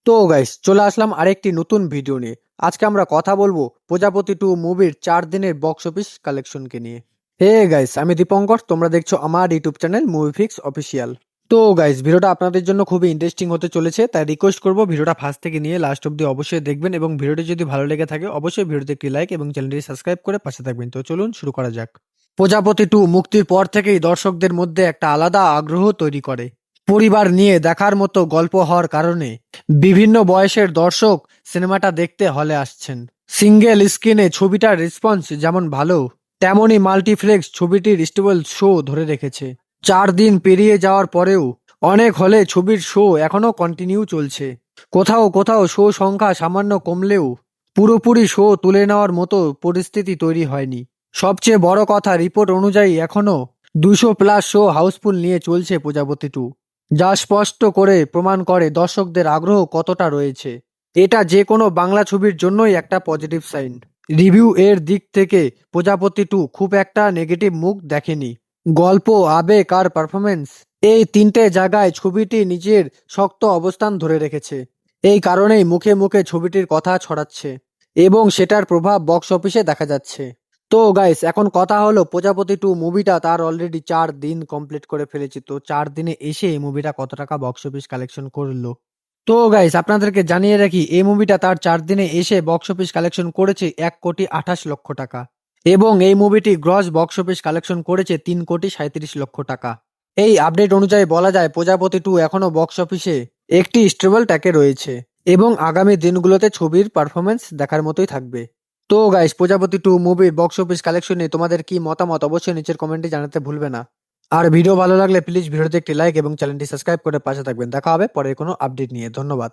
তো গাইস চলে আসলাম আরেকটি নতুন ভিডিও নিয়ে। আজকে আমরা কথা বলবো প্রজাপতি 2 মুভির 4 দিনের বক্স অফিস কালেকশনকে নিয়ে। হে গাইস, আমি দীপঙ্কর, তোমরা দেখছো আমার ইউটিউব চ্যানেল মুভিফিক্স অফিসিয়াল। তো গাইস, ভিডিওটা আপনাদের জন্য খুবই ইন্টারেস্টিং হতে চলেছে, তাই রিকোয়েস্ট করবো ভিডিওটা ফার্স্ট থেকে নিয়ে লাস্ট অব্দি অবশ্যই দেখবেন এবং ভিডিওটি যদি ভালো লেগে থাকে অবশ্যই ভিডিওতে একটি লাইক এবং চ্যানেলটি সাবস্ক্রাইব করে পাশে থাকবেন। তো চলুন শুরু করা যাক। প্রজাপতি 2 মুক্তির পর থেকেই দর্শকদের মধ্যে একটা আলাদা আগ্রহ তৈরি করে। পরিবার নিয়ে দেখার মতো গল্প হওয়ার কারণে বিভিন্ন বয়সের দর্শক সিনেমাটা দেখতে হলে আসছেন। সিঙ্গেল স্ক্রিনে ছবিটার রেসপন্স যেমন ভালো, তেমনই মাল্টিপ্লেক্স ছবিটির স্টেবল শো ধরে রেখেছে। 4 দিন পেরিয়ে যাওয়ার পরেও অনেক হলে ছবির শো এখনো কন্টিনিউ চলছে। কোথাও কোথাও শো সংখ্যা সামান্য কমলেও পুরোপুরি শো তুলে নেওয়ার মতো পরিস্থিতি তৈরি হয়নি। সবচেয়ে বড় কথা, রিপোর্ট অনুযায়ী এখনো 200+ শো হাউসফুল নিয়ে চলছে প্রজাপতি 2, যা স্পষ্ট করে প্রমাণ করে দর্শকদের আগ্রহ কতটা রয়েছে। এটা যে কোনো বাংলা ছবির জন্যই একটা পজিটিভ সাইন। রিভিউ এর দিক থেকে প্রজাপতি 2 খুব একটা নেগেটিভ মুখ দেখেনি। গল্প, আবেগ আর পারফরমেন্স, এই তিনটে জায়গায় ছবিটি নিজের শক্ত অবস্থান ধরে রেখেছে। এই কারণেই মুখে মুখে ছবিটির কথা ছড়াচ্ছে এবং সেটার প্রভাব বক্স অফিসে দেখা যাচ্ছে। তো গাইস, এখন কথা হলো প্রজাপতি 2 মুভিটা তার অলরেডি 4 দিন কমপ্লিট করে ফেলেছে। তো 4 দিনে এসে এই মুভিটা কত টাকা বক্স অফিস কালেকশন করলো। তো গাইস, আপনাদেরকে জানিয়ে রাখি এই মুভিটা তার 4 দিনে এসে বক্স অফিস কালেকশন করেছে 1,28,00,000 টাকা এবং এই মুভিটি গ্রস বক্স অফিস কালেকশন করেছে 3,37,00,000 টাকা। এই আপডেট অনুযায়ী বলা যায় প্রজাপতি 2 এখনো বক্স অফিসে একটি স্টেবল ট্র্যাকে রয়েছে এবং আগামী দিনগুলোতে ছবির পারফরমেন্স দেখার মতোই থাকবে। তো গাইস, প্রজাপতি 2 মুভির বক্স অফিস কালেকশন নিয়ে তোমাদের কি মতামত অবশ্যই নিচের কমেন্টে জানাতে ভুলবে না। আর ভিডিও ভালো লাগলে প্লিজ ভিডিওতে একটি লাইক এবং চ্যানেলটি সাবস্ক্রাইব করে পাশে থাকবেন। দেখা হবে পরের কোনো আপডেট নিয়ে। ধন্যবাদ।